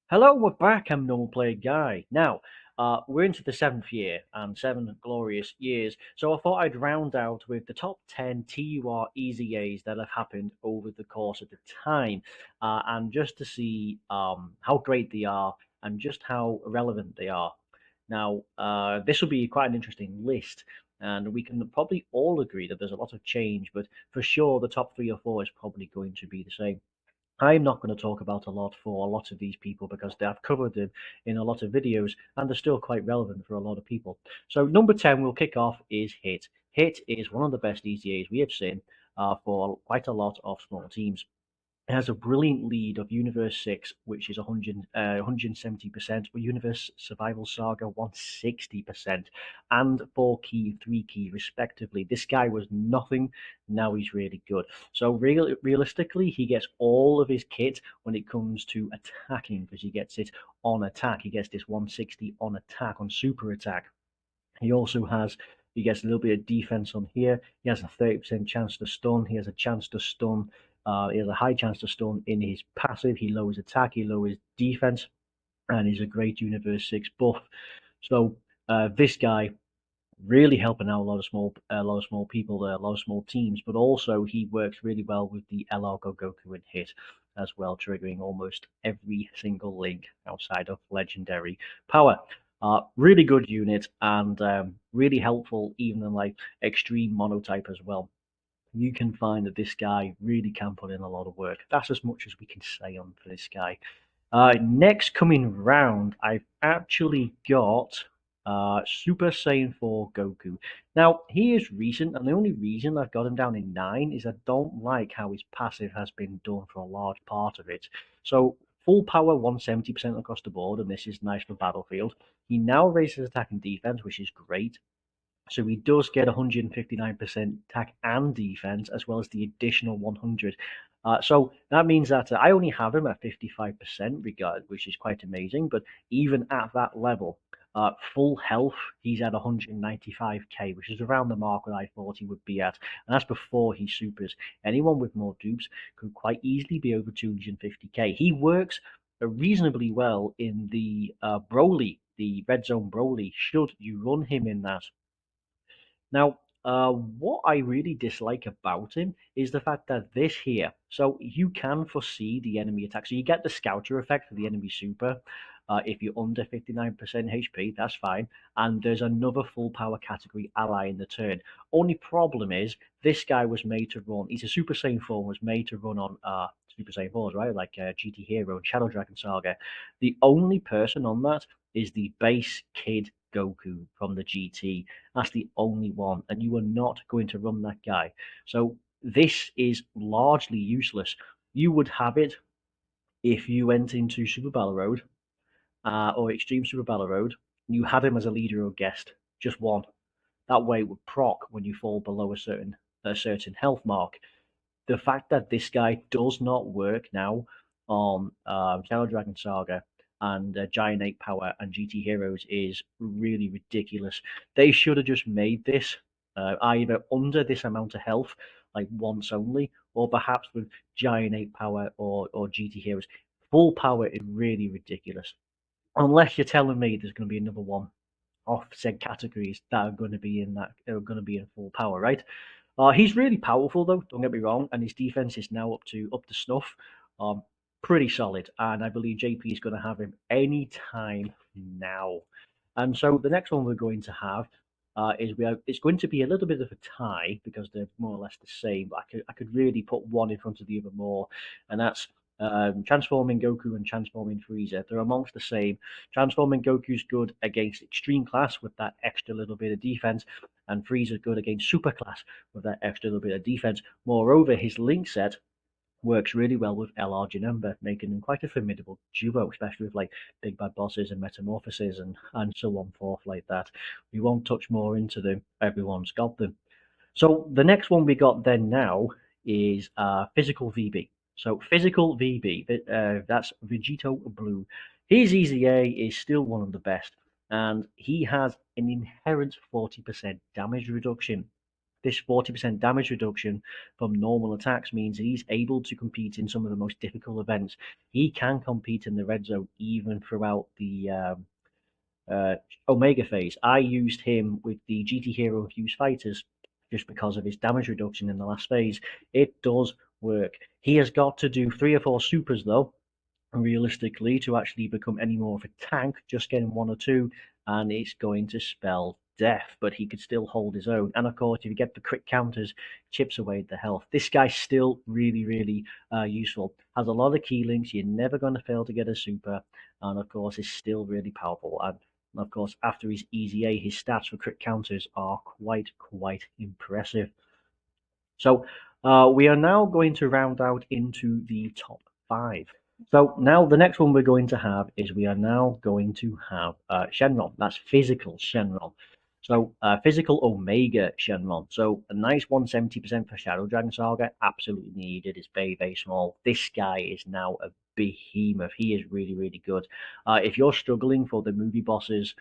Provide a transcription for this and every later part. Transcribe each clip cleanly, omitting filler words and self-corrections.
Hello, we're back. I'm Normal Player Guy. Now, we're into the seventh year and 7 glorious years. So I thought I'd round out with the top 10 TUR EZAs that have happened over the course of the time, and just to see how great they are and just how relevant they are. Now, this will be quite an interesting list, and we can probably all agree that there's a lot of change, but for sure, the top three or four is probably going to be the same. I'm not going to talk about a lot for a lot of these people because I've covered them in a lot of videos and they're still quite relevant for a lot of people. So number 10 we'll kick off is Hit. Hit is one of the best ETAs we have seen for quite a lot of small teams. It has a brilliant lead of Universe 6, which is 170%, or Universe Survival Saga 160%, and 4 key, 3 key, respectively. This guy was nothing, now he's really good. So, realistically, he gets all of his kit when it comes to attacking, because he gets it on attack. He gets this 160 on attack, on super attack. He gets a little bit of defense on here. He has a 30% chance to stun. He has a chance to stun. He has a high chance to stun in his passive. He lowers attack. He lowers defense, and he's a great Universe 6 buff. So this guy really helping out a lot of small people there, a lot of small teams. But also he works really well with the L-Argo Goku and Hit as well, triggering almost every single link outside of legendary power. Really good unit and really helpful even in like extreme monotype as well. You can find that this guy really can put in a lot of work. That's as much as we can say on for this guy. Next coming round, I've actually got Super Saiyan 4 Goku. Now, he is recent, and the only reason I've got him down in 9 is I don't like how his passive has been done for a large part of it. So, full power 170% across the board, and this is nice for Battlefield. He now raises attack and defense, which is great. So he does get 159% attack and defense, as well as the additional 100. So that means that I only have him at 55% regard, which is quite amazing. But even at that level, full health, he's at 195k, which is around the mark that I thought he would be at. And that's before he supers. Anyone with more dupes could quite easily be over 250k. He works reasonably well in the Broly, the Red Zone Broly, should you run him in that. Now, what I really dislike about him is the fact that this here, so you can foresee the enemy attack. So you get the scouter effect for the enemy super. If you're under 59% HP, that's fine. And there's another full power category ally in the turn. Only problem is this guy was made to run. He's a Super Saiyan 4, was made to run on Super Saiyan 4s, right? Like GT Hero and Shadow Dragon Saga. The only person on that is the base Kid Goku from the GT. That's the only one, and you are not going to run that guy. So this is largely useless. You would have it if you went into Super Battle Road or Extreme Super Battle Road. You had him as a leader or guest, just one. That way it would proc when you fall below a certain health mark. The fact that this guy does not work now on Shadow Dragon Saga and Giant Ape Power and GT Heroes is really ridiculous. They should have just made this either under this amount of health, like once only, or perhaps with Giant Ape Power or GT Heroes. Full power is really ridiculous. Unless you're telling me there's going to be another one off said categories that are going to be in that are going to be in full power, right? He's really powerful though. Don't get me wrong, and his defense is now up to snuff. Um, Pretty solid, and I believe JP is going to have him any time now. And so the next one we're going to have it's going to be a little bit of a tie because they're more or less the same. But I could really put one in front of the other more, and that's transforming Goku and transforming Frieza. They're amongst the same. Transforming Goku's good against extreme class with that extra little bit of defense, and Frieza's good against super class with that extra little bit of defense. Moreover, his link set works really well with LR Janemba, making them quite a formidable duo, especially with like big bad bosses and metamorphoses and so on forth like that. We won't touch more into them. Everyone's got them. So the next one we got then now is physical VB. So physical VB, that's Vegito Blue. His EZA is still one of the best, and he has an inherent 40% damage reduction. This 40% damage reduction from normal attacks means that he's able to compete in some of the most difficult events. He can compete in the red zone even throughout the uh, Omega phase. I used him with the GT Hero Fuse Fighters just because of his damage reduction in the last phase. It does work. He has got to do 3 or 4 supers though, realistically, to actually become any more of a tank. Just getting 1 or 2, and it's going to spell death. But he could still hold his own. And of course, if you get the crit counters, chips away the health. This guy's still really, really useful. Has a lot of key links. You're never going to fail to get a super, and of course, is still really powerful. And of course, after his Easy A, his stats for crit counters are quite impressive. So we are now going to round out into the top 5. So now the next one we're going to have is we are now going to have Shenron. That's physical Shenron. So physical Omega Shenron. So a nice 170% for Shadow Dragon Saga. Absolutely needed. It's very small. This guy is now a behemoth. He is really good. If you're struggling for the movie bosses,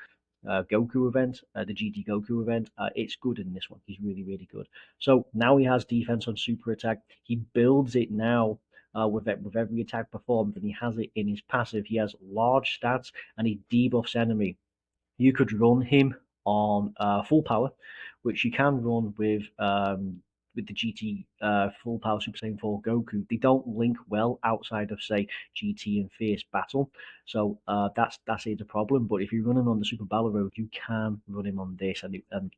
Goku event, the GT Goku event, it's good in this one. He's really good. So now he has defense on super attack. He builds it now with every attack performed, and he has it in his passive. He has large stats, and he debuffs enemy. You could run him on full power, which you can run with the GT full power Super Saiyan 4 Goku. They don't link well outside of say GT and Fierce Battle, so that's it a problem. But if you run him on the Super Battle Road, you can run him on this, and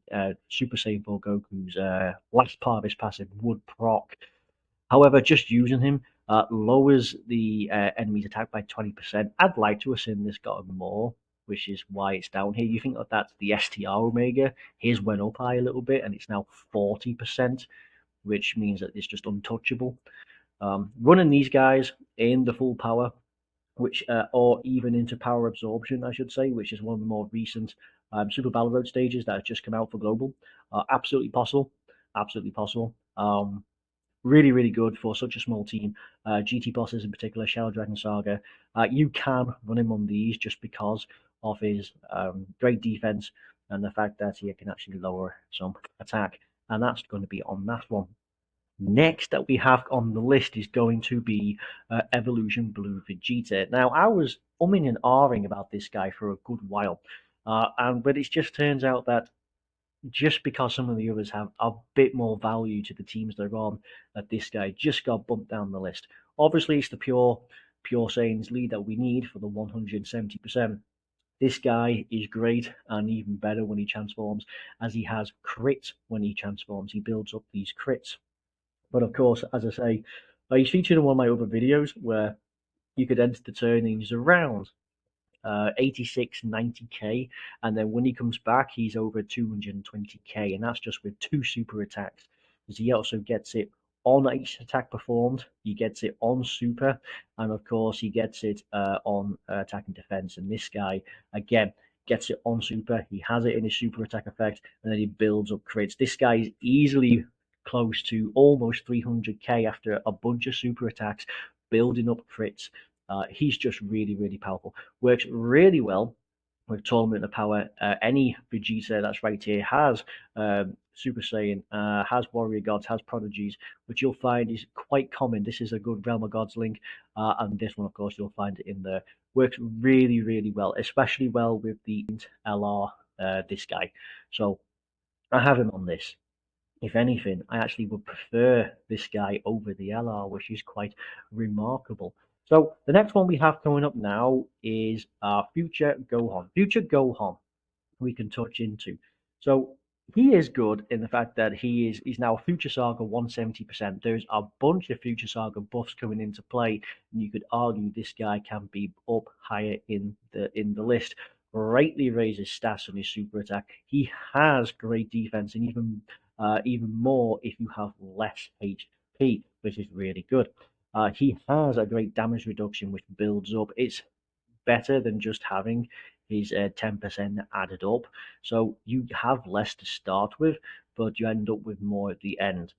Super Saiyan 4 Goku's last part of his passive would proc. However, just using him lowers the enemy's attack by 20%. I'd like to assume this got more, which is why it's down here. You think that that's the STR Omega. His went up high a little bit, and it's now 40%, which means that it's just untouchable. Running these guys in the full power, which or even into power absorption, I should say, which is one of the more recent Super Battle Road stages that has just come out for global. Absolutely possible. Absolutely possible. Really good for such a small team. GT bosses in particular, Shadow Dragon Saga. You can run him on these just because of his great defense and the fact that he can actually lower some attack. And that's going to be on that one. Next that we have on the list is going to be Evolution Blue Vegeta. Now, I was umming and ahhing about this guy for a good while, but it just turns out that just because some of the others have a bit more value to the teams they're on, that this guy just got bumped down the list. Obviously, it's the pure Saiyans lead that we need for the 170%. This guy is great and even better when he transforms, as he has crits when he transforms. He builds up these crits. But of course, as I say, he's featured in one of my other videos where you could enter the turnings around 86, 90k, and then when he comes back, he's over 220k, and that's just with 2 super attacks. Because he also gets it on each attack performed, he gets it on super, and of course, he gets it on attack and defense. And this guy, again, gets it on super, he has it in his super attack effect, and then he builds up crits. This guy is easily close to almost 300k after a bunch of super attacks, building up crits. He's just really powerful. Works really well with Tournament of Power. Any Vegeta that's right here has Super Saiyan, has Warrior Gods, has Prodigies, which you'll find is quite common. This is a good Realm of Gods link, and this one, of course, you'll find it in there. Works really well, especially well with the LR, this guy. So I have him on this. If anything, I actually would prefer this guy over the LR, which is quite remarkable. So the next one we have coming up now is Future Gohan. Future Gohan we can touch into. So he is good in the fact that he's now Future Saga 170%. There's a bunch of Future Saga buffs coming into play, and you could argue this guy can be up higher in the list. Greatly raises stats on his super attack. He has great defense, and even more if you have less HP, which is really good. He has a great damage reduction, which builds up. It's better than just having his 10% added up. So you have less to start with, but you end up with more at the end.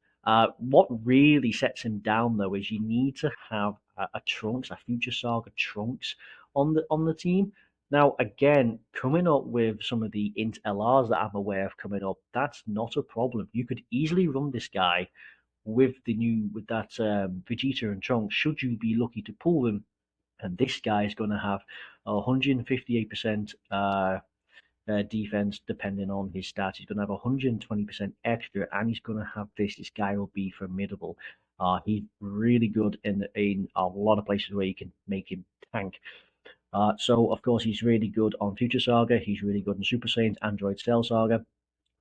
What really sets him down, though, is you need to have a Trunks, a Future Saga Trunks on the team. Now, again, coming up with some of the int LRs that I'm aware of coming up, that's not a problem. You could easily run this guy with that Vegeta and Trunks, should you be lucky to pull them. And this guy is going to have 158% defense, depending on his stats. He's going to have 120% extra, and he's going to have this. This guy will be formidable. He's really good in a lot of places where you can make him tank. So, of course, he's really good on Future Saga. He's really good in Super Saiyans, Android Cell Saga,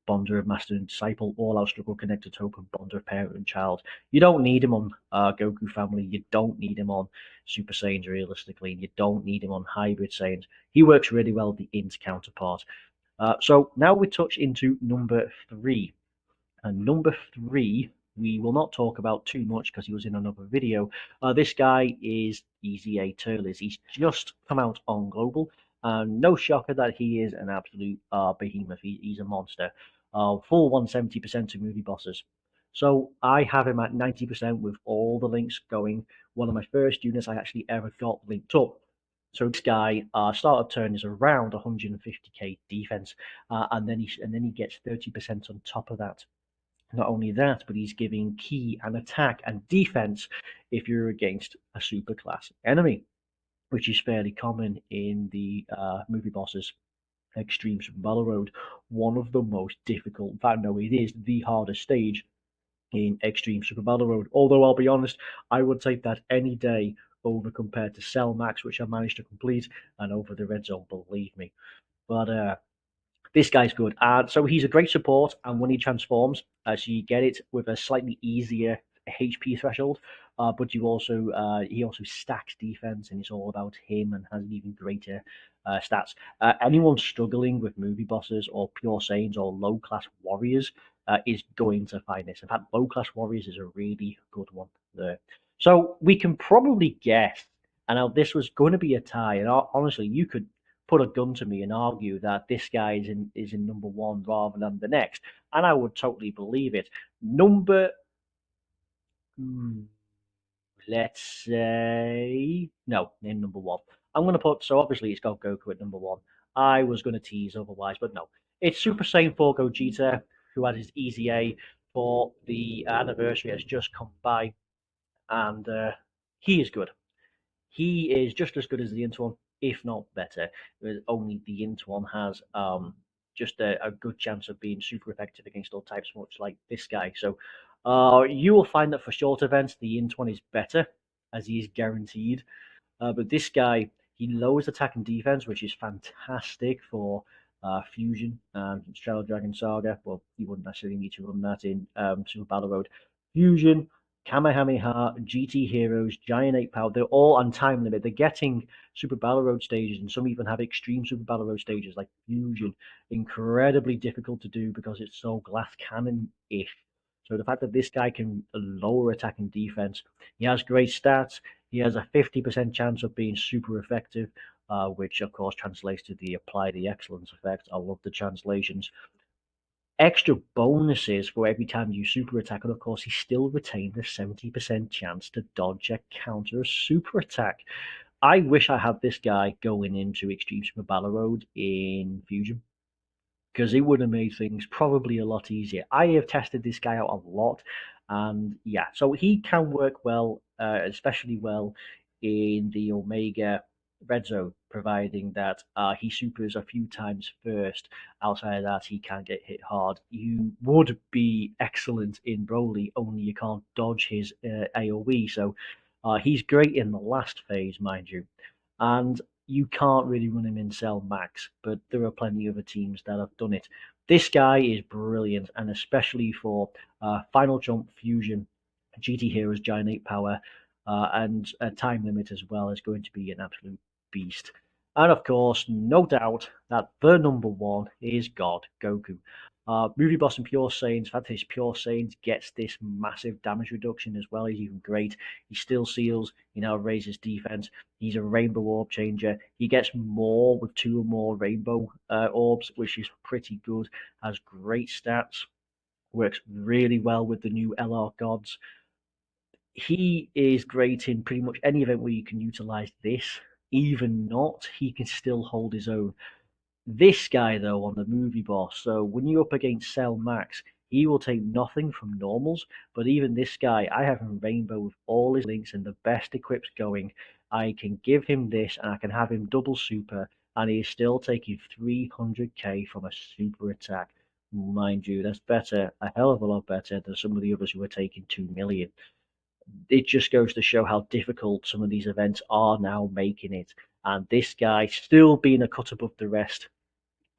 Bonder of Master and Disciple, All Out Struggle, Connected Hope, and Bonder of Parent and Child. You don't need him on Goku Family. You don't need him on Super Saiyans, realistically. You don't need him on Hybrid Saiyans. He works really well with the Int counterpart. So now we touch into number 3. And number 3, we will not talk about too much because he was in another video. This guy is Eza Tur Eza. He's just come out on Global. No shocker that he is an absolute behemoth. He's a monster. Full 170% to movie bosses. So I have him at 90% with all the links going. One of my first units I actually ever got linked up. So this guy, start of turn is around 150k defense, and then he gets 30% on top of that. Not only that, but he's giving key and attack and defense if you're against a super class enemy, which is fairly common in the movie bosses. Extreme Super Battle Road, one of the most difficult, in fact, no, it is the hardest stage in Extreme Super Battle Road. Although I'll be honest, I would take that any day over compared to Cell Max, which I managed to complete, and over the Red Zone, believe me. But this guy's good. So he's a great support, and when he transforms, so you get it with a slightly easier HP threshold, but he also stacks defense, and it's all about him, and has even greater stats. Anyone struggling with movie bosses or pure Saiyans or low class warriors is going to find this. In fact, low class warriors is a really good one there. So we can probably guess. And now this was going to be a tie, and honestly, you could put a gun to me and argue that this guy is in number 1 rather than the next, and I would totally believe it. Number, let's say, no, in number 1. I'm going to put, so obviously it's got Goku at number 1. I was going to tease otherwise, but no. It's Super Saiyan 4 Gogeta, who had his Easy A for the anniversary, has just come by, and he is good. He is just as good as the Int one, if not better. Only the Int one has just a good chance of being super effective against all types, much like this guy. So you will find that for short events, the Int one is better, as he is guaranteed. But this guy, he lowers attack and defense, which is fantastic for Fusion and Shadow Dragon Saga. Well, you wouldn't necessarily need to run that in Super Battle Road. Fusion, Kamehameha, GT Heroes, Giant 8 Power, they're all on time limit. They're getting Super Battle Road stages, and some even have extreme Super Battle Road stages like Fusion. Incredibly difficult to do because it's so glass cannon-ish. So the fact that this guy can lower attack and defense, he has great stats. He has a 50% chance of being super effective, which of course translates to the apply the excellence effect. I love the translations. Extra bonuses for every time you super attack, and of course, he still retained a 70% chance to dodge a counter super attack. I wish I had this guy going into Extreme Super Battle Road in Fusion, because it would have made things probably a lot easier. I have tested this guy out a lot, and yeah, so he can work well, especially well in the Omega red zone, providing that he supers a few times first. Outside of that, he can get hit hard. You would be excellent in Broly, only you can't dodge his AoE, so he's great in the last phase, mind you. And you can't really run him in Cell Max, but there are plenty of other teams that have done it. This guy is brilliant, and especially for Final Jump Fusion, GT Heroes, Giant 8 Power, and a time limit as well is going to be an absolute beast. And of course, no doubt that the number 1 is God Goku. Movie Boss and Pure Saiyans, Fantasy Pure Saiyans gets this massive damage reduction as well. He's even great. He still seals. He now raises defense. He's a rainbow orb changer. He gets more with 2 or more rainbow orbs, which is pretty good. Has great stats. Works really well with the new LR gods. He is great in pretty much any event where you can utilize this. even not, he can still hold his own. This guy, though, on the movie boss, so when you're up against Cell Max, he will take nothing from normals. But even this guy, I have him Rainbow with all his links and the best equips going. I can give him this and I can have him double super, and he is still taking 300k from a super attack. Mind you, that's better, a hell of a lot better than some of the others who are taking 2 million. It just goes to show how difficult some of these events are now making it. And this guy still being a cut above the rest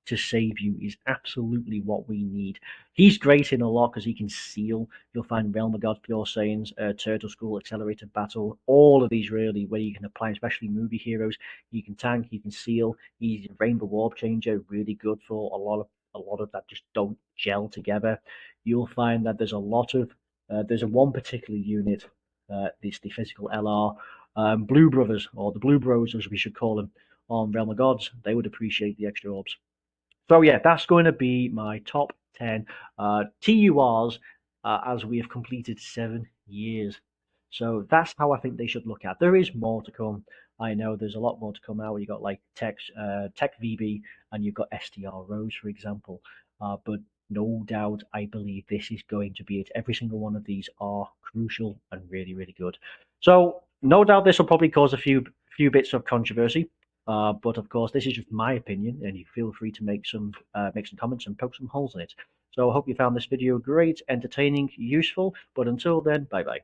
to save you is absolutely what we need. He's great in a lot because he can seal. You'll find Realm of God, Pure Saiyans, Turtle School, Accelerated Battle, all of these really where you can apply, especially movie heroes. You can tank, you can seal. He's a Rainbow Warp Changer, really good for a lot of that just don't gel together. You'll find that there's a one particular unit, this the physical LR, Blue Brothers or the Blue Bros as we should call them on Realm of Gods. They would appreciate the extra orbs. So yeah, that's going to be my top 10 TURs as we have completed 7 years. So that's how I think they should look at. There is more to come. I know there's a lot more to come out. You got like Tech VB and you've got STR Rose, for example. But no doubt, I believe this is going to be it. Every single one of these are crucial and really, really good. So no doubt this will probably cause a few bits of controversy. But of course, this is just my opinion, and you feel free to make some comments and poke some holes in it. So I hope you found this video great, entertaining, useful. But until then, bye bye.